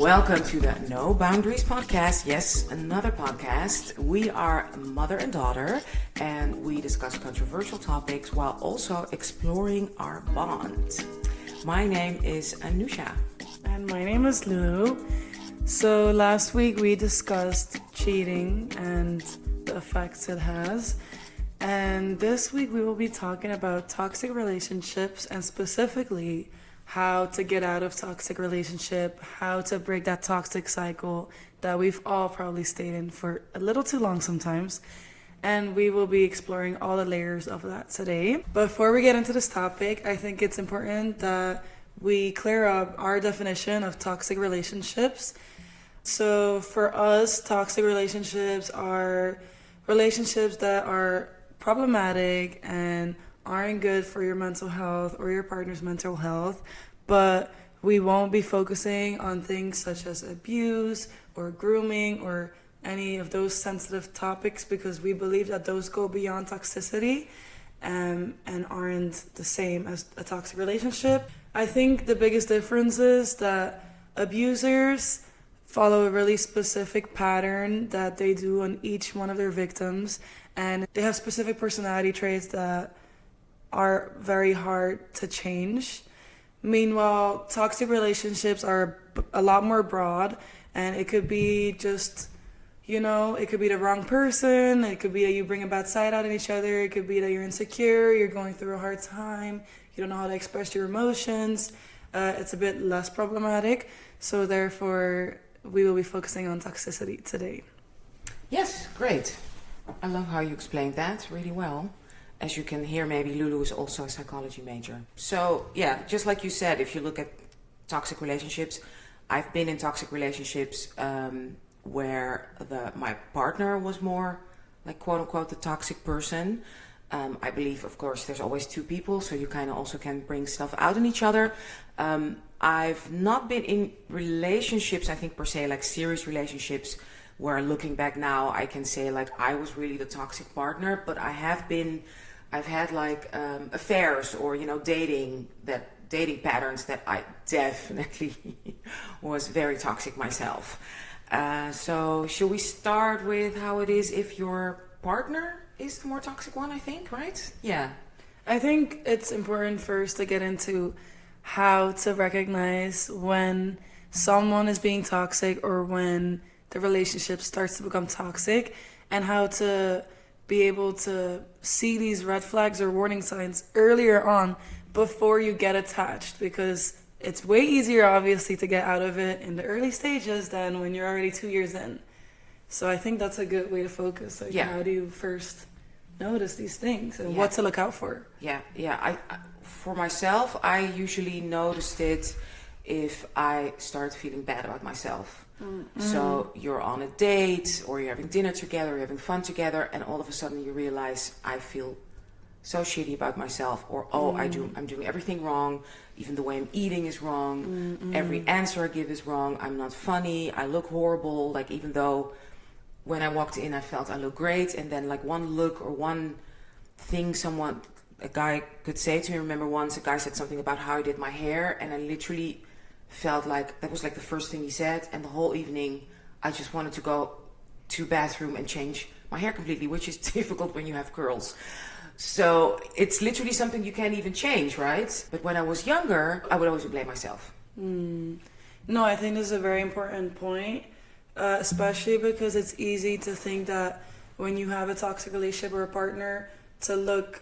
Welcome to the No Boundaries podcast. Yes, another podcast. We are mother and daughter, and we discuss controversial topics while also exploring our bond. My name is Anusha. And my name is Lulu. So last week we discussed cheating and the effects it has. And this week we will be talking about toxic relationships and specifically how to get out of toxic relationship, how to break that toxic cycle that we've all probably stayed in for a little too long sometimes. And we will be exploring all the layers of that today. Before we get into this topic, I think it's important that we clear up our definition of toxic relationships. So for us, toxic relationships are relationships that are problematic and aren't good for your mental health or your partner's mental health, but we won't be focusing on things such as abuse or grooming or any of those sensitive topics because we believe that those go beyond toxicity and aren't the same as a toxic relationship. I think the biggest difference is that abusers follow a really specific pattern that they do on each one of their victims, and they have specific personality traits that are very hard to change. Meanwhile, toxic relationships are a lot more broad, and it could be just, it could be the wrong person, it could be that you bring a bad side out in each other, it could be that you're insecure, you're going through a hard time, you don't know how to express your emotions. It's a bit less problematic, so therefore we will be focusing on toxicity today. Yes, great. I love how you explained that really well. As you can hear, maybe Lulu is also a psychology major. So yeah, just like you said, if you look at toxic relationships, I've been in toxic relationships where my partner was more like quote unquote the toxic person. I believe, of course, there's always two people, so you kind of also can bring stuff out in each other. I've not been in relationships, I think per se, like serious relationships, where looking back now, I can say like I was really the toxic partner, but I've had like affairs or, dating patterns that I definitely was very toxic myself. So should we start with how it is if your partner is the more toxic one, I think, right? Yeah. I think it's important first to get into how to recognize when someone is being toxic or when the relationship starts to become toxic, and how to be able to see these red flags or warning signs earlier on before you get attached, because it's way easier obviously to get out of it in the early stages than when you're already 2 years in. So I think that's a good way to focus. Like, how do you first notice these things and what to look out for? Yeah. I for myself, I usually noticed it if I start feeling bad about myself. Mm-hmm. So you're on a date or you're having dinner together, you're having fun together, and all of a sudden you realize I feel so shitty about myself, or I'm doing everything wrong, even the way I'm eating is wrong, every answer I give is wrong, I'm not funny, I look horrible, like even though when I walked in I felt I looked great, and then like one look or one thing a guy could say to me. I remember once a guy said something about how I did my hair, and I literally felt like that was like the first thing he said, and the whole evening I just wanted to go to bathroom and change my hair completely, which is difficult when you have curls. So it's literally something you can't even change, right? But when I was younger, I would always blame myself. No, I think this is a very important point, especially because it's easy to think that when you have a toxic relationship or a partner, to look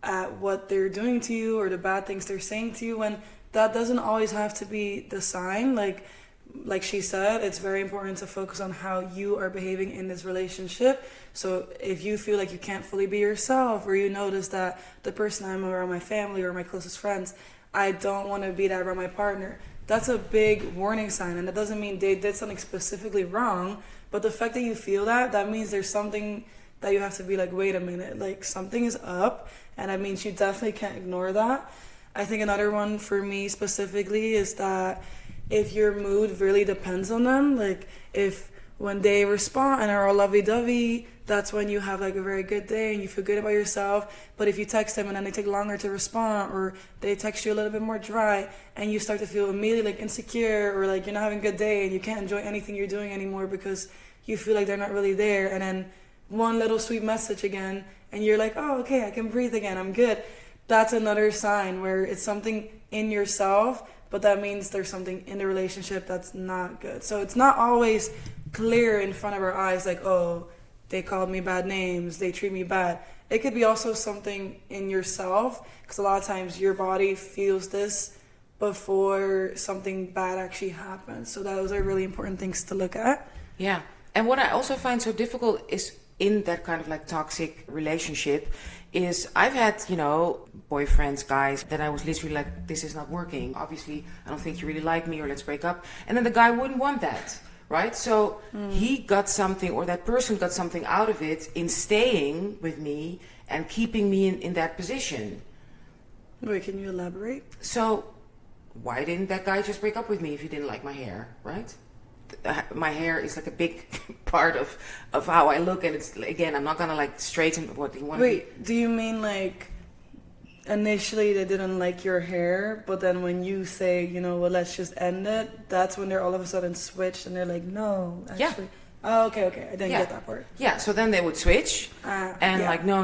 at what they're doing to you or the bad things they're saying to you, when that doesn't always have to be the sign. Like she said, it's very important to focus on how you are behaving in this relationship. So if you feel like you can't fully be yourself, or you notice that the person I'm around, my family or my closest friends, I don't want to be that around my partner, that's a big warning sign. And that doesn't mean they did something specifically wrong, but the fact that you feel that means there's something that you have to be like, wait a minute, like something is up, and that means you definitely can't ignore that. I think another one for me specifically is that if your mood really depends on them, like if when they respond and are all lovey-dovey, that's when you have like a very good day and you feel good about yourself. But if you text them and then they take longer to respond, or they text you a little bit more dry, and you start to feel immediately like insecure, or like you're not having a good day and you can't enjoy anything you're doing anymore because you feel like they're not really there, and then one little sweet message again and you're like, oh, okay, I can breathe again, I'm good. That's another sign where it's something in yourself, but that means there's something in the relationship that's not good. So it's not always clear in front of our eyes, like, oh, they called me bad names, they treat me bad. It could be also something in yourself, because a lot of times your body feels this before something bad actually happens. So those are really important things to look at. Yeah. And what I also find so difficult is in that kind of like toxic relationship is I've had, boyfriends, guys, that I was literally like, this is not working. Obviously, I don't think you really like me, or let's break up. And then the guy wouldn't want that, right? So he got something, or that person got something out of it in staying with me and keeping me in that position. Wait, can you elaborate? So why didn't that guy just break up with me if he didn't like my hair, right? My hair is like a big part of how I look, and it's, again, I'm not gonna like straighten what he wanted. Wait, do you mean like initially they didn't like your hair, but then when you say, well, let's just end it, that's when they're all of a sudden switched and they're like, no, actually. Yeah. Oh, okay. I didn't get that part. Yeah, so then they would switch like, no,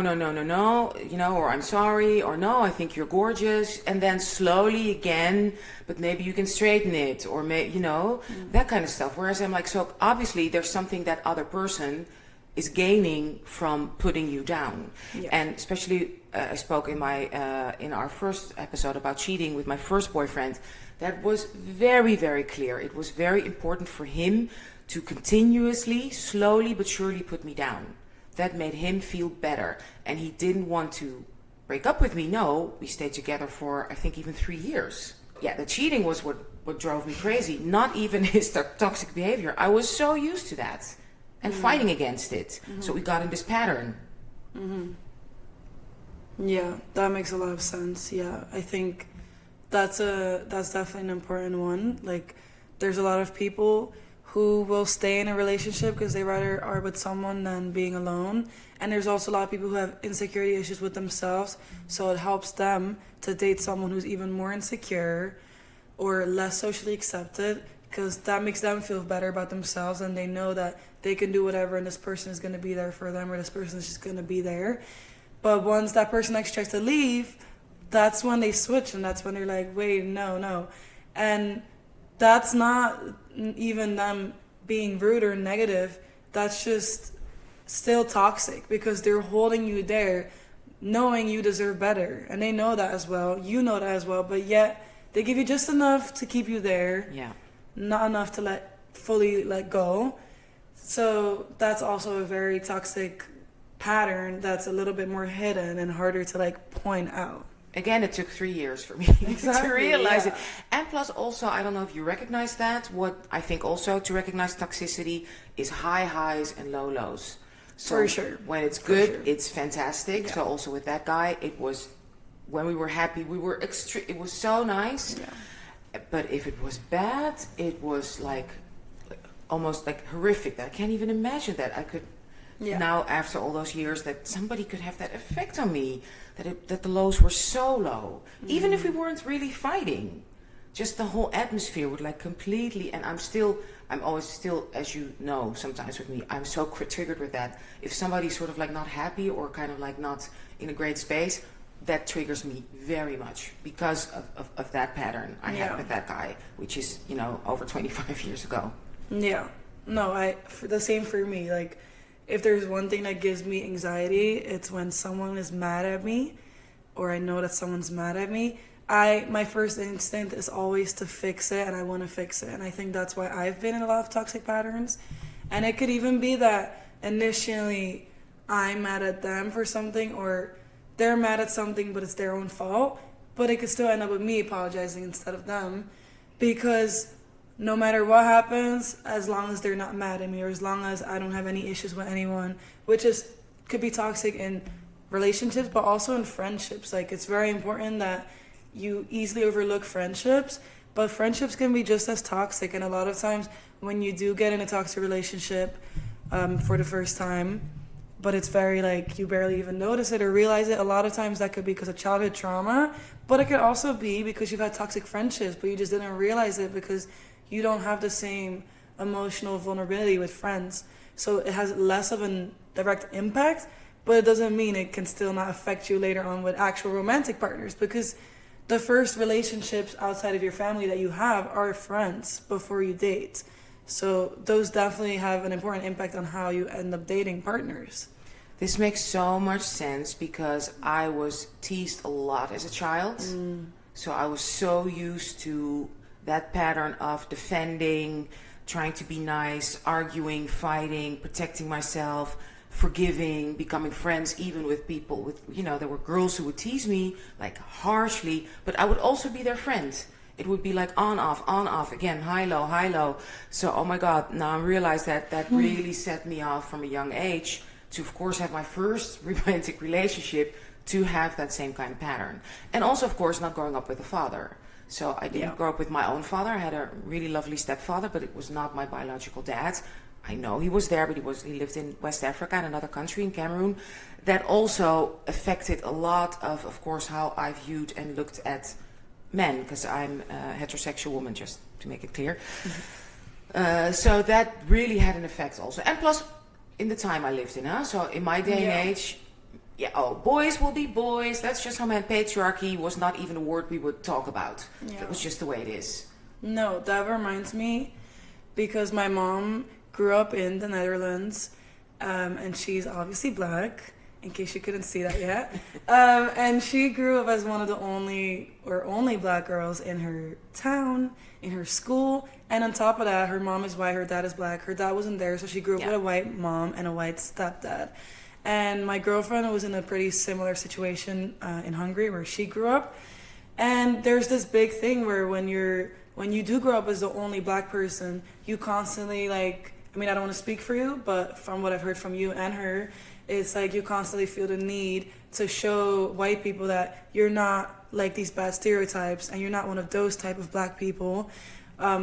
or I'm sorry, or no, I think you're gorgeous, and then slowly again, but maybe you can straighten it, or that kind of stuff. Whereas I'm like, so obviously there's something that other person is gaining from putting you down. Yeah. And especially I spoke in our first episode about cheating with my first boyfriend. That was very, very clear. It was very important for him to continuously, slowly but surely put me down. That made him feel better. And he didn't want to break up with me. No, we stayed together for, I think, even 3 years. Yeah, the cheating was what drove me crazy. Not even his toxic behavior. I was so used to that and fighting against it. So we got in this pattern. Yeah, that makes a lot of sense. Yeah, I think that's definitely an important one. Like, there's a lot of people who will stay in a relationship because they rather are with someone than being alone. And there's also a lot of people who have insecurity issues with themselves, so it helps them to date someone who's even more insecure or less socially accepted, because that makes them feel better about themselves, and they know that they can do whatever and this person is going to be there for them, or this person is just going to be there. But once that person actually tries to leave, that's when they switch, and that's when they're like, wait, no. And that's not even them being rude or negative. That's just still toxic, because they're holding you there knowing you deserve better. And they know that as well. You know that as well. But yet they give you just enough to keep you there. Yeah. Not enough to fully let go. So that's also a very toxic pattern that's a little bit more hidden and harder to point out. Again, it took 3 years for me to realize it. And plus also, I don't know if you recognize that, what I think also to recognize toxicity is high highs and low lows. So for sure. When it's good, it's fantastic. Yeah. So also with that guy, it was, when we were happy, we were it was so nice. Yeah. But if it was bad, it was almost horrific. I can't even imagine that I could now, after all those years, that somebody could have that effect on me, that the lows were so low. Even if we weren't really fighting, just the whole atmosphere would completely, and I'm always still, as you know, sometimes with me, I'm so triggered with that. If somebody's sort of not happy or kind of not in a great space, that triggers me very much because of that pattern I had with that guy, which is, over 25 years ago. Yeah. No, the same for me. If there's one thing that gives me anxiety, it's when someone is mad at me, or I know that someone's mad at me. My first instinct is always to fix it, and I want to fix it. And I think that's why I've been in a lot of toxic patterns. And it could even be that initially I'm mad at them for something, or they're mad at something, but it's their own fault. But it could still end up with me apologizing instead of them, because no matter what happens, as long as they're not mad at me, or as long as I don't have any issues with anyone, which could be toxic in relationships, but also in friendships. It's very important that you easily overlook friendships, but friendships can be just as toxic. And a lot of times when you do get in a toxic relationship for the first time, but it's very like you barely even notice it or realize it, a lot of times that could be because of childhood trauma, but it could also be because you've had toxic friendships, but you just didn't realize it because you don't have the same emotional vulnerability with friends. So it has less of a direct impact, but it doesn't mean it can still not affect you later on with actual romantic partners, because the first relationships outside of your family that you have are friends before you date. So those definitely have an important impact on how you end up dating partners. This makes so much sense because I was teased a lot as a child. So I was so used to that pattern of defending, trying to be nice, arguing, fighting, protecting myself, forgiving, becoming friends even with people with, there were girls who would tease me like harshly, but I would also be their friend. It would be like on, off, again, high, low. So, oh my God, now I realize that really set me off from a young age to, of course, have my first romantic relationship to have that same kind of pattern. And also, of course, not growing up with a father. So I didn't grow up with my own father. I had a really lovely stepfather, but it was not my biological dad. I know he was there, but he lived in West Africa, in another country, in Cameroon. That also affected a lot of course, how I viewed and looked at men, because I'm a heterosexual woman, just to make it clear. So that really had an effect also. And plus, in the time I lived in, so in my day and age, boys will be boys. That's just how man. Patriarchy was not even a word we would talk about. Yeah. It was just the way it is. No, that reminds me, because my mom grew up in the Netherlands, and she's obviously black, in case you couldn't see that yet. And she grew up as one of the only black girls in her town, in her school. And on top of that, her mom is white, her dad is black. Her dad wasn't there, so she grew up with a white mom and a white stepdad. And my girlfriend was in a pretty similar situation in Hungary, where she grew up. And there's this big thing where when you do grow up as the only black person, you constantly I don't want to speak for you, but from what I've heard from you and her, it's like you constantly feel the need to show white people that you're not like these bad stereotypes and you're not one of those type of black people,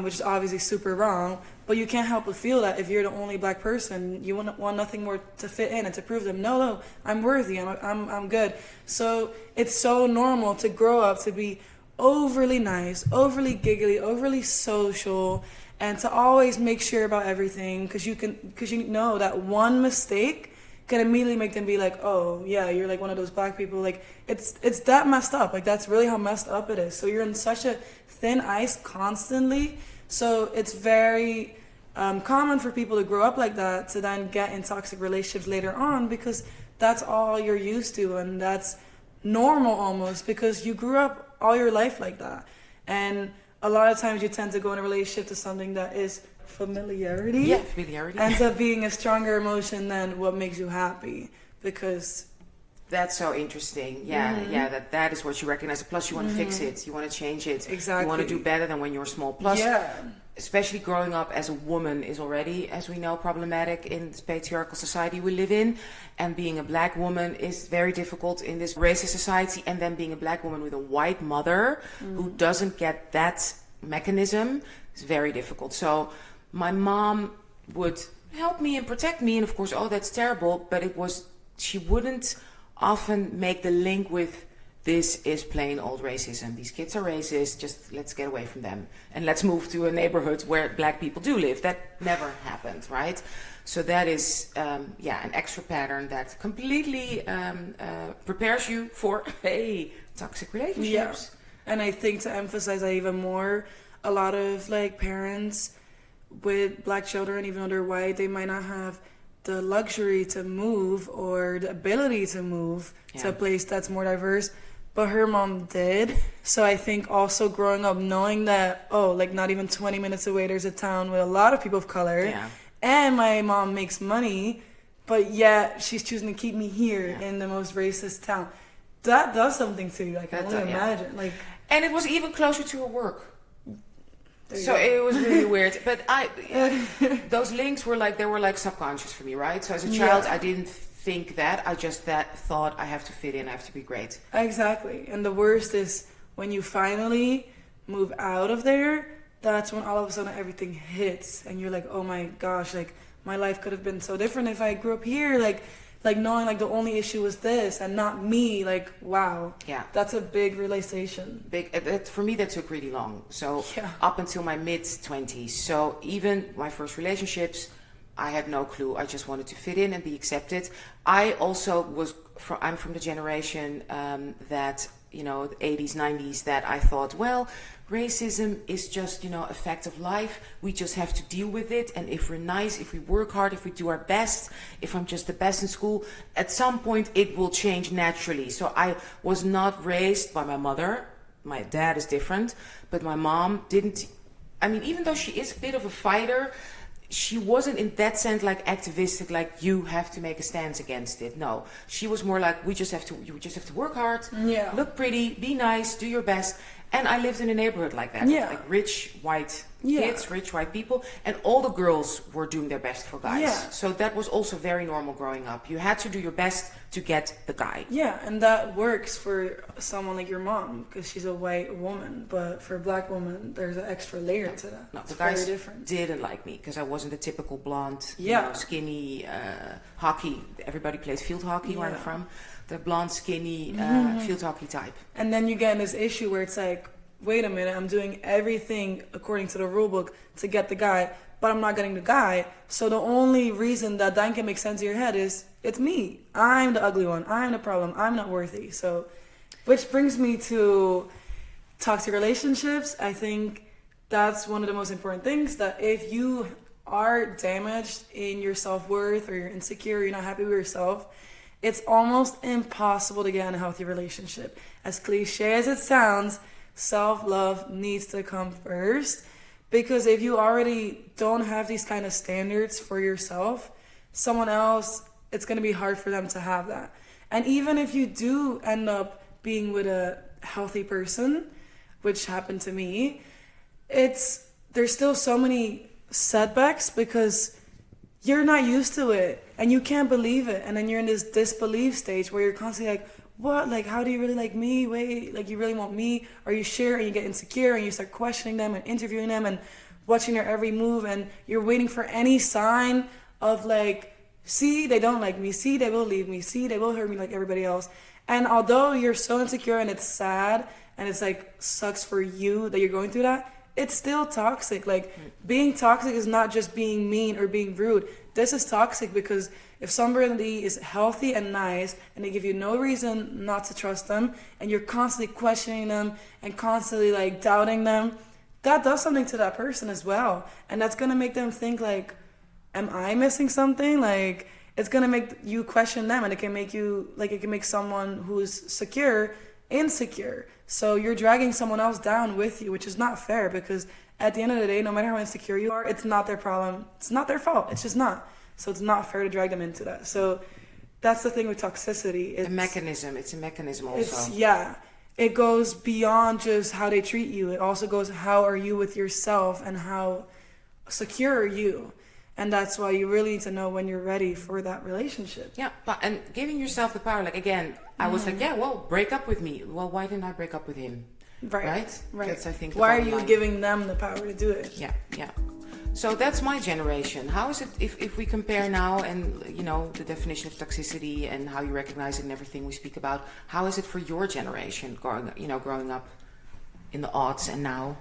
which is obviously super wrong. But you can't help but feel that if you're the only black person, you want nothing more to fit in and to prove them, no, I'm worthy, I'm good. So it's so normal to grow up to be overly nice, overly giggly, overly social, and to always make sure about everything, because you know that one mistake can immediately make them be like, oh yeah, you're like one of those black people. Like it's that messed up. Like that's really how messed up it is. So you're in such a thin ice constantly. So it's very common for people to grow up like that, to then get in toxic relationships later on, because that's all you're used to, and that's normal almost, because you grew up all your life like that. And a lot of times you tend to go in a relationship to something that is familiarity. Yeah, familiarity. Ends up being a stronger emotion than what makes you happy, because that's so interesting. Yeah, that is what you recognize. Plus, you want to fix it. You want to change it. Exactly. You want to do better than when you're small. Plus, especially growing up as a woman is already, as we know, problematic in this patriarchal society we live in. And being a black woman is very difficult in this racist society. And then being a black woman with a white mother who doesn't get that mechanism is very difficult. So my mom would help me and protect me. And of course, that's terrible. But she wouldn't often make the link with, this is plain old racism. These kids are racist. Just let's get away from them. And let's move to a neighborhood where black people do live. That never happened, right? So that is, an extra pattern that completely prepares you for, toxic relationships. Yeah. And I think to emphasize that even more, a lot of parents with black children, even though they're white, they might not have the luxury to move or the ability to move to a place that's more diverse, but her mom did. So I think also growing up knowing that, not even 20 minutes away there's a town with a lot of people of color, and my mom makes money, but yet she's choosing to keep me here in the most racist town. That does something to you. I can only imagine. And it was even closer to her work. So it was really weird, but those links were subconscious for me, right? So as a child, I didn't think that. I just thought I have to fit in, I have to be great. Exactly. And the worst is when you finally move out of there, that's when all of a sudden everything hits and you're like, oh my gosh, like my life could have been so different if I grew up here, like knowing like the only issue was this and not me, like wow. Yeah. That's a big realization. For me that took really long. So up until my mid-20s. So even my first relationships, I had no clue. I just wanted to fit in and be accepted. I also I'm from the generation that, you know, the 80s, 90s, that I thought, well, racism is just, you know, a fact of life. We just have to deal with it. And if we're nice, if we work hard, if we do our best, if I'm just the best in school, at some point it will change naturally. So I was not raised by my mother. My dad is different, but my mom didn't. I mean, even though she is a bit of a fighter, she wasn't in that sense like activistic, like you have to make a stance against it. No, she was more like you just have to work hard, look pretty, be nice, do your best. And I lived in a neighborhood like that, like rich white kids, rich white people, and all the girls were doing their best for guys. Yeah. So that was also very normal growing up. You had to do your best to get the guy. Yeah, and that works for someone like your mom because she's a white woman. But for a black woman, there's an extra layer to that. No, it's the guys very different. Didn't like me because I wasn't the typical blonde, you know, skinny hockey. Everybody plays field hockey where I'm from. The blonde, skinny field hockey type. And then you get in this issue where it's like, wait a minute, I'm doing everything according to the rule book to get the guy, but I'm not getting the guy. So the only reason that can make sense in your head is, it's me. I'm the ugly one. I'm the problem. I'm not worthy. So, which brings me to toxic relationships. I think that's one of the most important things, that if you are damaged in your self-worth or you're insecure, you're not happy with yourself, it's almost impossible to get in a healthy relationship. As cliche as it sounds, self-love needs to come first, because if you already don't have these kind of standards for yourself, someone else, it's going to be hard for them to have that. And even if you do end up being with a healthy person, which happened to me, there's still so many setbacks because you're not used to it and you can't believe it. And then you're in this disbelief stage where you're constantly like, what? Like, how do you really like me? Wait, like, you really want me? Are you sure? And you get insecure and you start questioning them and interviewing them and watching their every move. And you're waiting for any sign of like, see, they don't like me. See, they will leave me. See, they will hurt me like everybody else. And although you're so insecure and it's sad and it's like sucks for you that you're going through that, it's still toxic. Like, being toxic is not just being mean or being rude. This is toxic because if somebody is healthy and nice and they give you no reason not to trust them and you're constantly questioning them and constantly like doubting them, that does something to that person as well. And that's going to make them think like, am I missing something? Like, it's going to make you question them, and it can make you like, it can make someone who's secure insecure. So you're dragging someone else down with you, which is not fair, because at the end of the day, no matter how insecure you are, it's not their problem. It's not their fault. It's just not. So it's not fair to drag them into that. So that's the thing with toxicity. It's a mechanism also. It goes beyond just how they treat you. It also goes, how are you with yourself and how secure are you? And that's why you really need to know when you're ready for that relationship. Yeah, and giving yourself the power. Like, again, I was like, break up with me. Well, why didn't I break up with him? Right. That's, I think, why are you giving them the power to do it? Yeah. So that's my generation. How is it if we compare now and, you know, the definition of toxicity and how you recognize it and everything we speak about, how is it for your generation growing up in the aughts and now?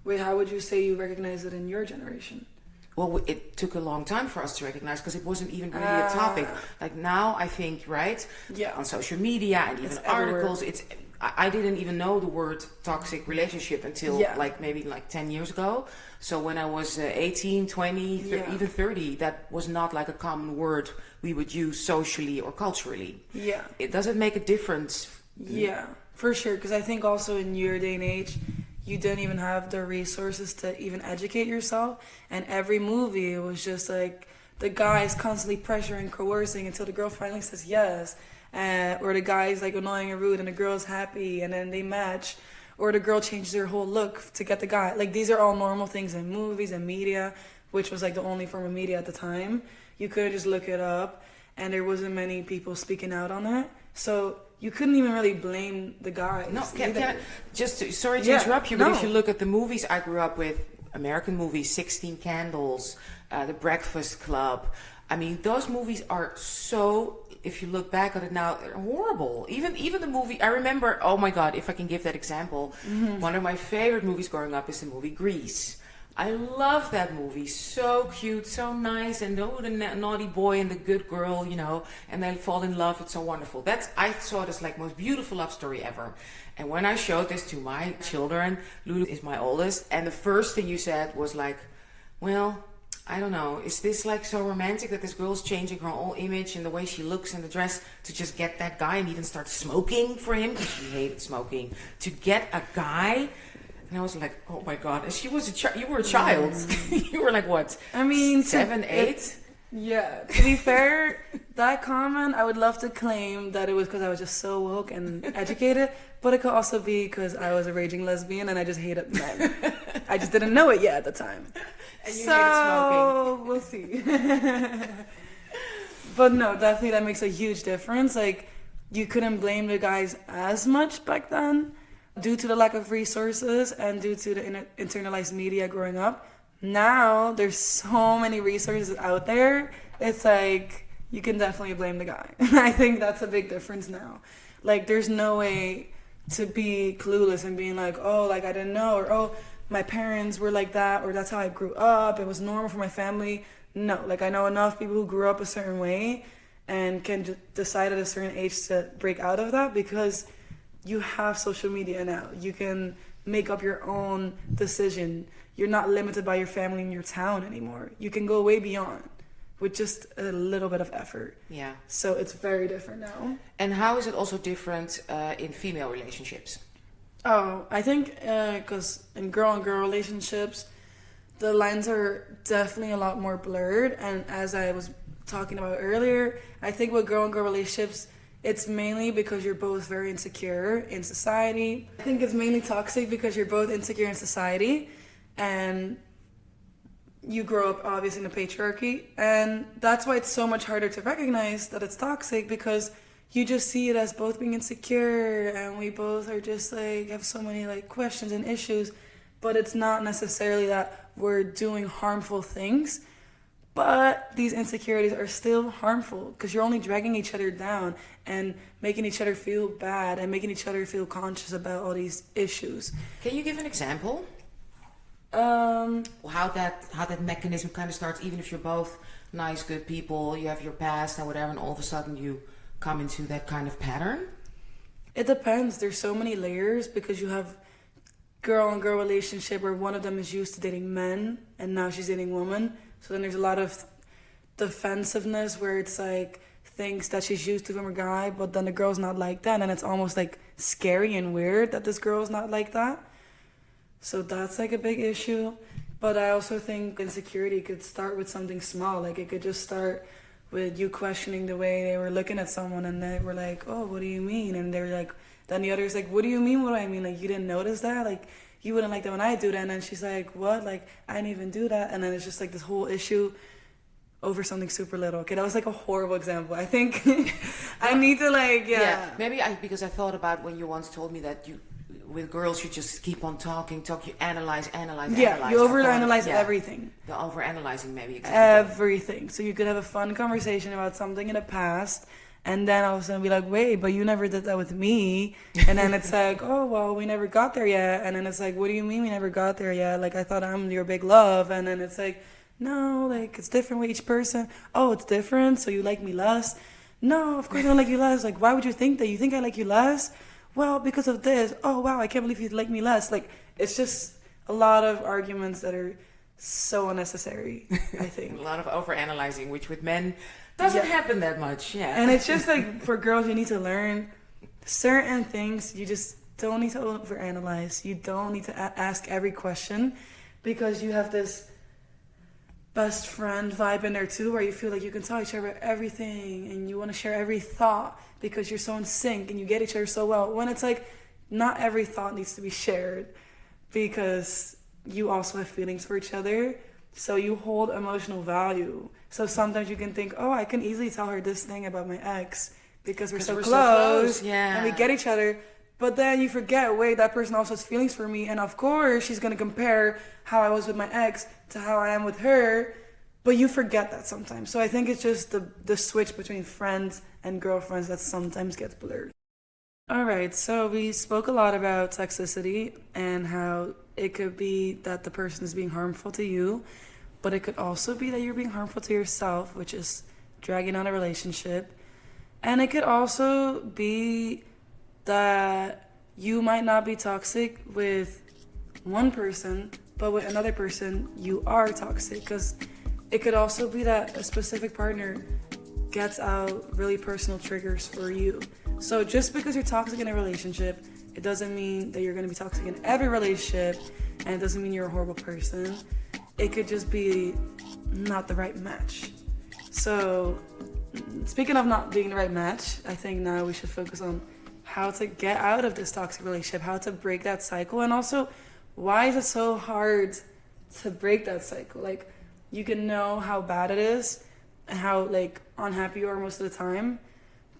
Wait, how would you say you recognize it in your generation? Well, it took a long time for us to recognize because it wasn't even really a topic. Like now, I think, right? Yeah. On social media and even articles, I didn't even know the word toxic relationship until maybe 10 years ago. So when I was 18, 20, even 30, that was not like a common word we would use socially or culturally. Yeah. It doesn't make a difference. Yeah, for sure. Because I think also in your day and age, you didn't even have the resources to even educate yourself. And every movie, it was just like the guy is constantly pressuring, coercing until the girl finally says yes. Or the guy's like annoying and rude and the girl's happy and then they match. Or the girl changes her whole look to get the guy. Like, these are all normal things in movies and media, which was like the only form of media at the time. You could just look it up and there wasn't many people speaking out on it. So you couldn't even really blame the guys. No, sorry to Yeah, interrupt you, but no. if you look at the movies I grew up with, American movies, 16 Candles, The Breakfast Club, I mean, those movies are so, if you look back at it now, they're horrible. Even the movie, I remember, oh my God, if I can give that example, one of my favorite movies growing up is the movie Grease. I love that movie. So cute, so nice, and oh, the naughty boy and the good girl, you know, and they fall in love. It's so wonderful. I saw it as like most beautiful love story ever. And when I showed this to my children, Lulu is my oldest, and the first thing you said was like, well, I don't know, is this like so romantic that this girl's changing her whole image and the way she looks in the dress to just get that guy and even start smoking for him, because she hated smoking, to get a guy? And I was like, oh my God. And she was you were a child. You were like, what? I mean, 7, 8? Yeah. To be fair, that comment, I would love to claim that it was because I was just so woke and educated, but it could also be because I was a raging lesbian and I just hated men. I just didn't know it yet at the time. And you hated smoking. We'll see. But no, definitely that makes a huge difference. Like, you couldn't blame the guys as much back then due to the lack of resources and due to the internalized media growing up. Now, there's so many resources out there. It's like, you can definitely blame the guy. I think that's a big difference now. Like, there's no way to be clueless and being like, oh, like, I didn't know, or, oh, my parents were like that, or that's how I grew up, it was normal for my family. No, like, I know enough people who grew up a certain way and can decide at a certain age to break out of that, because you have social media now. You can make up your own decision. You're not limited by your family in your town anymore. You can go way beyond with just a little bit of effort. Yeah. So it's very different now. And how is it also different in female relationships? Oh, I think because in girl-on-girl relationships, the lines are definitely a lot more blurred. And as I was talking about earlier, I think with girl-on-girl relationships, it's mainly because you're both very insecure in society. I think it's mainly toxic because you're both insecure in society, and you grow up obviously in a patriarchy. And that's why it's so much harder to recognize that it's toxic, because you just see it as both being insecure, and we both are just like have so many like questions and issues, but it's not necessarily that we're doing harmful things. But these insecurities are still harmful because you're only dragging each other down and making each other feel bad and making each other feel conscious about all these issues. Can you give an example? How that mechanism kind of starts, even if you're both nice, good people, you have your past and whatever, and all of a sudden you come into that kind of pattern? It depends. There's so many layers, because you have girl-on-girl relationship where one of them is used to dating men and now she's dating women. So then there's a lot of defensiveness where it's like thinks that she's used to from a guy, but then the girl's not like that, and it's almost like scary and weird that this girl's not like that. So that's like a big issue. But I also think insecurity could start with something small. Like, it could just start with you questioning the way they were looking at someone, and they were like, oh, what do you mean? And they're like, then the other's like, what do you mean? What do I mean? Like, you didn't notice that? Like, you wouldn't like that when I do that. And then she's like, what? Like, I didn't even do that. And then it's just like this whole issue over something super little. Okay, that was like a horrible example. I think I need to like, yeah. Maybe because I thought about when you once told me that with girls, you just keep on talking, you analyze. Yeah, you overanalyze everything. The overanalyzing, maybe. Exactly. Everything. So you could have a fun conversation about something in the past, and then all of a sudden be like, wait, but you never did that with me. And then it's like, oh, well, we never got there yet. And then it's like, what do you mean we never got there yet? Like, I thought I'm your big love. And then it's like, no, like, it's different with each person. Oh, it's different, so you like me less? No, of course I don't like you less. Like, why would you think that? You think I like you less? Well, because of this. Oh, wow, I can't believe you like me less. Like, it's just a lot of arguments that are so unnecessary, I think. A lot of overanalyzing, which with men doesn't happen that much. Yeah. And it's just like, for girls, you need to learn certain things. You just don't need to overanalyze. You don't need to ask every question, because you have this best friend vibe in there too, where you feel like you can tell each other everything and you want to share every thought because you're so in sync and you get each other so well. When it's like, not every thought needs to be shared, because you also have feelings for each other. So you hold emotional value. So sometimes you can think, oh, I can easily tell her this thing about my ex because we're 'Cause so we're so close, close, yeah. and we get each other. But then you forget, wait, that person also has feelings for me, and of course she's gonna compare how I was with my ex to how I am with her. But you forget that sometimes. So I think it's just the switch between friends and girlfriends that sometimes gets blurred. All right, so we spoke a lot about toxicity and how it could be that the person is being harmful to you, but it could also be that you're being harmful to yourself, which is dragging on a relationship. And it could also be that you might not be toxic with one person, but with another person, you are toxic. Because it could also be that a specific partner gets out really personal triggers for you. So just because you're toxic in a relationship, it doesn't mean that you're going to be toxic in every relationship, and it doesn't mean you're a horrible person. It could just be not the right match. So speaking of not being the right match, I think now we should focus on how to get out of this toxic relationship, how to break that cycle, and also why is it so hard to break that cycle? Like, you can know how bad it is and how like unhappy you are most of the time,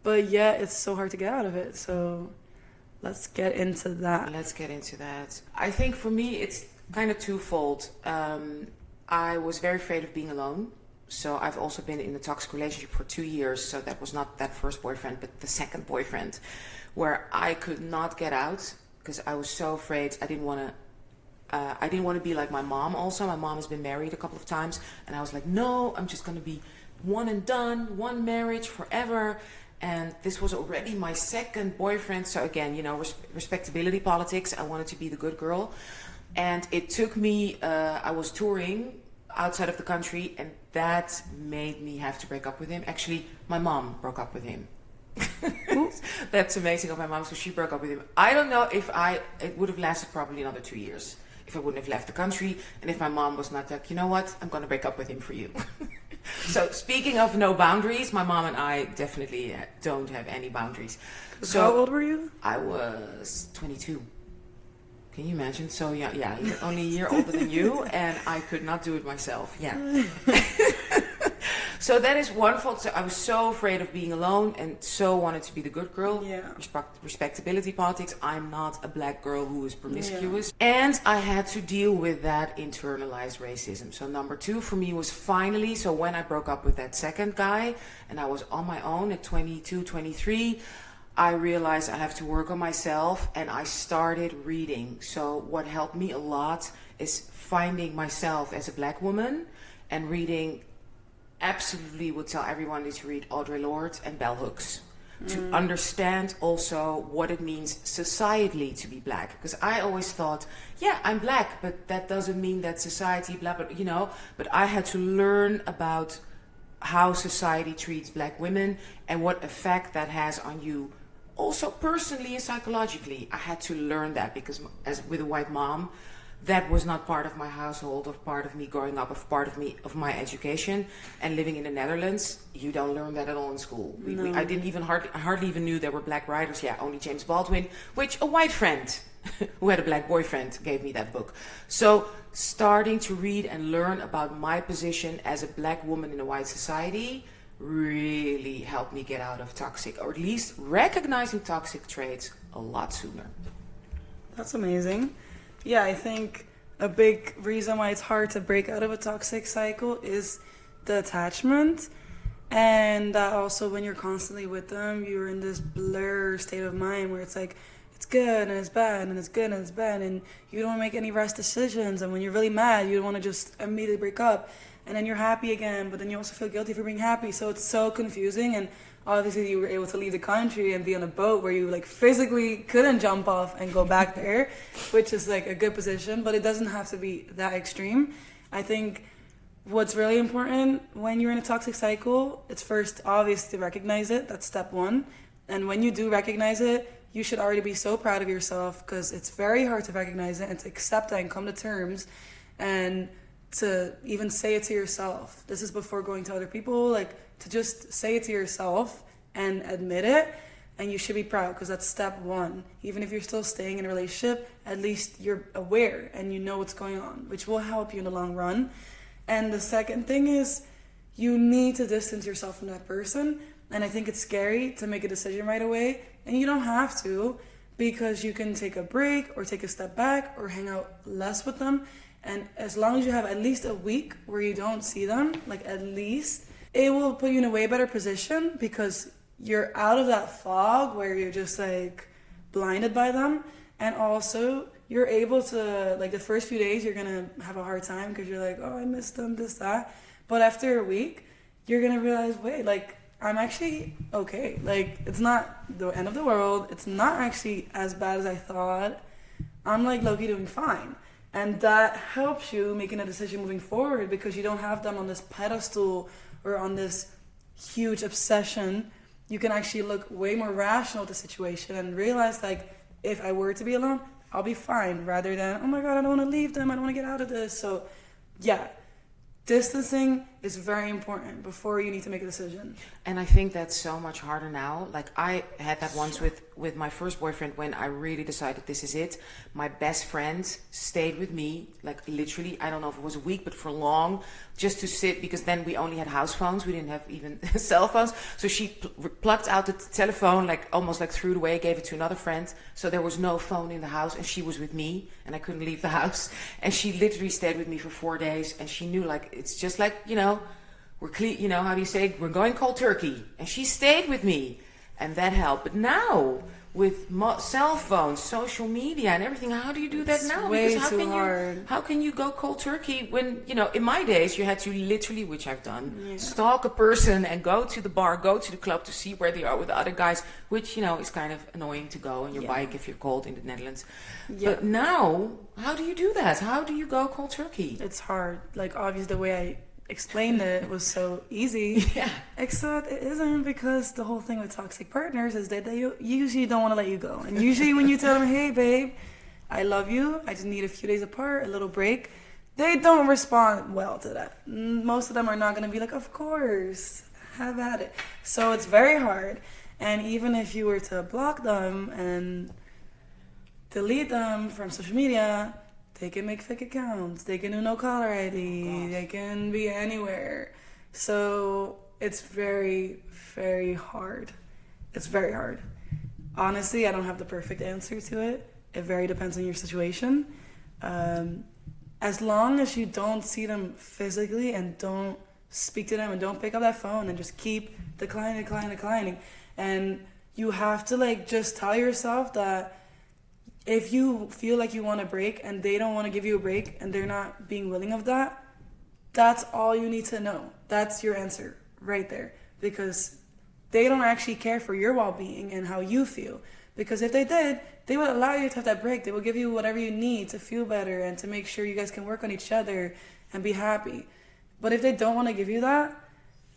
but yet it's so hard to get out of it. So let's get into that. Let's get into that. I think for me it's kind of twofold. I was very afraid of being alone. So I've also been in a toxic relationship for 2 years. So that was not that first boyfriend, but the second boyfriend, where I could not get out because I was so afraid. I didn't want to be like my mom. Also, my mom has been married a couple of times, and I was like, no, I'm just going to be one and done, one marriage forever. And this was already my second boyfriend. So again, respectability politics. I wanted to be the good girl. And it took me, I was touring outside of the country, and that made me have to break up with him. Actually, my mom broke up with him. That's amazing of my mom. So she broke up with him. I don't know if it would have lasted probably another 2 years if I wouldn't have left the country, and if my mom was not like, you know what, I'm going to break up with him for you. So speaking of no boundaries, my mom and I definitely don't have any boundaries. So how old were you? I was 22. Can you imagine? So yeah, only a year older than you, and I could not do it myself. Yeah. So that is one fault. So I was so afraid of being alone and so wanted to be the good girl. Yeah. Respectability politics. I'm not a black girl who is promiscuous. Yeah. And I had to deal with that internalized racism. So number 2 for me was finally, so when I broke up with that second guy and I was on my own at 22, 23, I realized I have to work on myself, and I started reading. So what helped me a lot is finding myself as a black woman, and reading. Absolutely would tell everyone to read Audre Lorde and Bell Hooks to understand also what it means societally to be black. Because I always thought, yeah, I'm black, but that doesn't mean that society, blah, blah, But I had to learn about how society treats black women and what effect that has on you. Also personally and psychologically, I had to learn that because as with a white mom, that was not part of my household, of part of me growing up, of my education. And living in the Netherlands, you don't learn that at all in school. I didn't even hardly even knew there were black writers. Yeah, only James Baldwin, which a white friend who had a black boyfriend gave me that book. So starting to read and learn about my position as a black woman in a white society really helped me get out of toxic, or at least recognizing toxic traits a lot sooner. That's amazing. Yeah, I think a big reason why it's hard to break out of a toxic cycle is the attachment. And also when you're constantly with them, you're in this blur state of mind where it's like, it's good and it's bad and it's good and it's bad, and you don't make any rash decisions. And when you're really mad, you don't want to just immediately break up. And then you're happy again, but then you also feel guilty for being happy. So it's so confusing. And obviously you were able to leave the country and be on a boat where you like physically couldn't jump off and go back there, which is like a good position, but it doesn't have to be that extreme. I think what's really important when you're in a toxic cycle, it's first obvious to recognize it. That's step 1. And when you do recognize it, you should already be so proud of yourself, because it's very hard to recognize it and to accept that and come to terms and to even say it to yourself. This is before going to other people, like to just say it to yourself and admit it. And you should be proud, because that's step 1. Even if you're still staying in a relationship, at least you're aware and you know what's going on, which will help you in the long run. And the second thing is you need to distance yourself from that person. And I think it's scary to make a decision right away. And you don't have to, because you can take a break or take a step back or hang out less with them. And as long as you have at least a week where you don't see them, like at least, it will put you in a way better position because you're out of that fog where you're just like blinded by them. And also you're able to, like the first few days, you're going to have a hard time because you're like, oh, I missed them, this, that. But after a week, you're going to realize, wait, like I'm actually okay. Like it's not the end of the world. It's not actually as bad as I thought. I'm like low-key doing fine. And that helps you making a decision moving forward because you don't have them on this pedestal or on this huge obsession. You can actually look way more rational at the situation and realize, like, if I were to be alone, I'll be fine, rather than, oh my God, I don't want to leave them, I don't want to get out of this. So, yeah, distancing is very important before you need to make a decision. And I think that's so much harder now. Like I had that once with my first boyfriend when I really decided this is it. My best friend stayed with me, like literally, I don't know if it was a week, but for long, just to sit, because then we only had house phones. We didn't have even cell phones. So she plucked out the telephone, like almost like threw it away, gave it to another friend. So there was no phone in the house and she was with me and I couldn't leave the house. And she literally stayed with me for 4 days and she knew, like, it's just like, you know, how do you say, we're going cold turkey, and she stayed with me, and that helped. But now with cell phones, social media, and everything, how do you do that now? Way because too hard. How can you go cold turkey when, you know, in my days you had to literally, which I've done, stalk a person and go to the bar, go to the club to see where they are with the other guys, which, you know, is kind of annoying to go on your bike if you're cold in the Netherlands. But now, how do you do that? How do you go cold turkey? It's hard. Like, obviously, the way I explained it was so easy. Yeah. Except it isn't, because the whole thing with toxic partners is that they usually don't want to let you go. And usually when you tell them, hey, babe, I love you, I just need a few days apart, a little break, they don't respond well to that. Most of them are not going to be like, of course, have at it. So it's very hard. And even if you were to block them and delete them from social media, they can make fake accounts. They can do no caller ID. They can be anywhere. So it's very, very hard. It's very hard. Honestly, I don't have the perfect answer to it. It very depends on your situation. As long as you don't see them physically and don't speak to them and don't pick up that phone and just keep declining. And you have to, like, just tell yourself that if you feel like you want a break and they don't want to give you a break and they're not being willing of that, that's all you need to know. That's your answer right there. Because they don't actually care for your well-being and how you feel. Because if they did, they would allow you to have that break. They would give you whatever you need to feel better and to make sure you guys can work on each other and be happy. But if they don't want to give you that,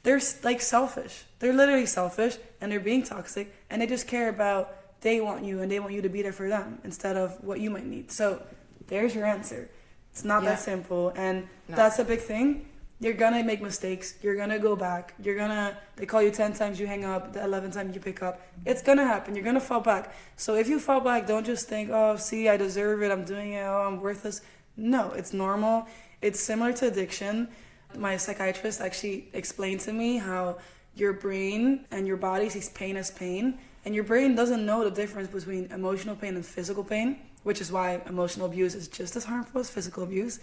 they're like selfish. They're literally selfish and they're being toxic and they just care about they want you and they want you to be there for them instead of what you might need. So there's your answer. It's not that simple. And that's a big thing. You're going to make mistakes. You're going to go back. They call you 10 times, you hang up, the 11th time you pick up. It's going to happen. You're going to fall back. So if you fall back, don't just think, oh, see, I deserve it. I'm doing it. Oh, I'm worthless. No, it's normal. It's similar to addiction. My psychiatrist actually explained to me how your brain and your body sees pain as pain. And your brain doesn't know the difference between emotional pain and physical pain, which is why emotional abuse is just as harmful as physical abuse.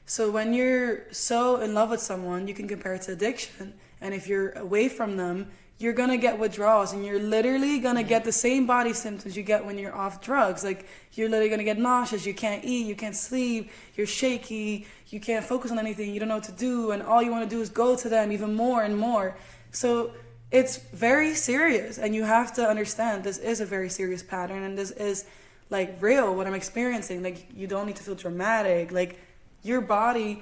So when you're so in love with someone, you can compare it to addiction. And if you're away from them, you're going to get withdrawals and you're literally going to get the same body symptoms you get when you're off drugs. Like, you're literally going to get nauseous, you can't eat, you can't sleep, you're shaky, you can't focus on anything, you don't know what to do, and all you want to do is go to them even more and more. So it's very serious, and you have to understand this is a very serious pattern, and this is, like, real, what I'm experiencing. Like, you don't need to feel dramatic. Like, your body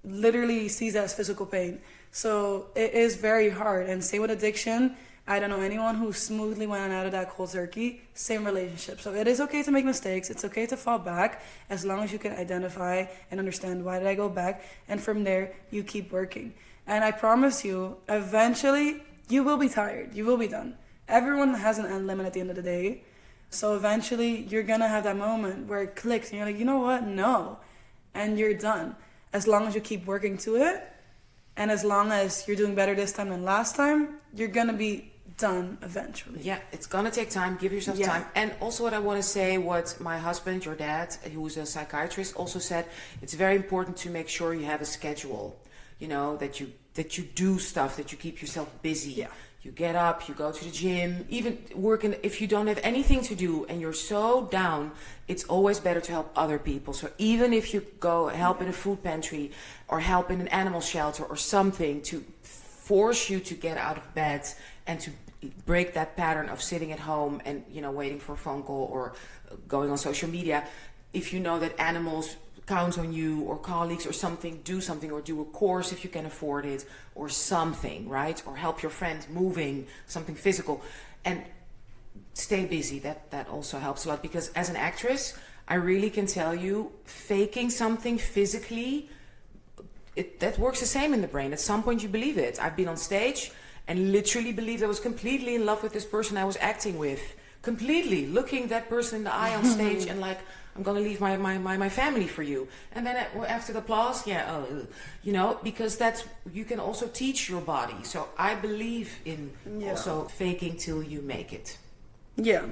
literally sees that as physical pain. So it is very hard. And same with addiction. I don't know anyone who smoothly went out of that cold turkey. Same relationship. So it is okay to make mistakes. It's okay to fall back as long as you can identify and understand, why did I go back? And from there, you keep working. And I promise you, eventually, you will be tired. You will be done. Everyone has an end limit at the end of the day. So eventually, you're going to have that moment where it clicks. And you're like, you know what? No. And you're done. As long as you keep working to it, And as long as you're doing better this time than last time, you're going to be done eventually. Yeah, it's gonna take time. Give yourself time. And also, what I want to say, what my husband, your dad, who's a psychiatrist, also said, it's very important to make sure you have a schedule. You know, that you do stuff, that you keep yourself busy. Yeah. You get up, you go to the gym, even working. If you don't have anything to do and you're so down, it's always better to help other people. So even if you go help in a food pantry or help in an animal shelter or something to force you to get out of bed and to break that pattern of sitting at home and, you know, waiting for a phone call or going on social media. If you know that animals count on you, or colleagues or something, do something, or do a course if you can afford it, or something, right? Or help your friend moving, something physical, and stay busy. That also helps a lot, because as an actress, I really can tell you, faking something physically, that works the same in the brain. At some point you believe it. I've been on stage and literally believed I was completely in love with this person I was acting with. Completely looking that person in the eye on stage and like, I'm gonna leave my family for you. And then after the applause, you know, because you can also teach your body. So I believe in also faking till you make it. Yeah,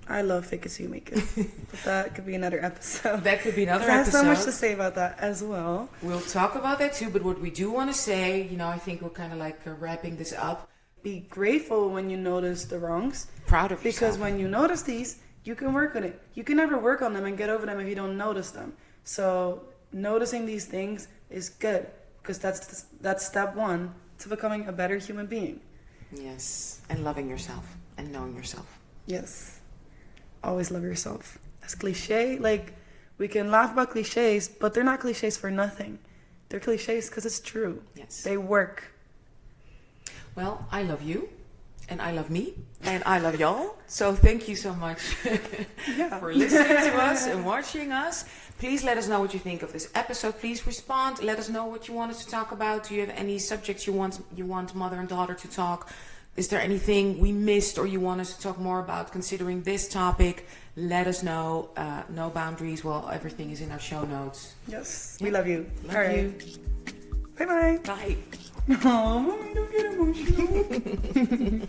I love fake it till you make it. But that could be another episode. That could be another episode. I have episode. so much to say about that as well. We'll talk about that too. But what we do want to say, you know, I think we're kind of like wrapping this up. Be grateful when you notice the wrongs. Proud of yourself. Because when you notice these, you can work on it. You can never work on them and get over them if you don't notice them. So noticing these things is good, because that's step one to becoming a better human being. Yes, and loving yourself and knowing yourself. Yes, always love yourself. As cliche, like, we can laugh about cliches, but they're not cliches for nothing. They're cliches because it's true. Yes, they work. Well, I love you. And I love me, and I love y'all. So thank you so much for listening to us and watching us. Please let us know what you think of this episode. Please respond. Let us know what you want us to talk about. Do you have any subjects you want mother and daughter to talk? Is there anything we missed or you want us to talk more about considering this topic? Let us know. No boundaries. Well, everything is in our show notes. Yes, we love you. Love you. Bye-bye. Bye. Oh, mommy, don't get emotional.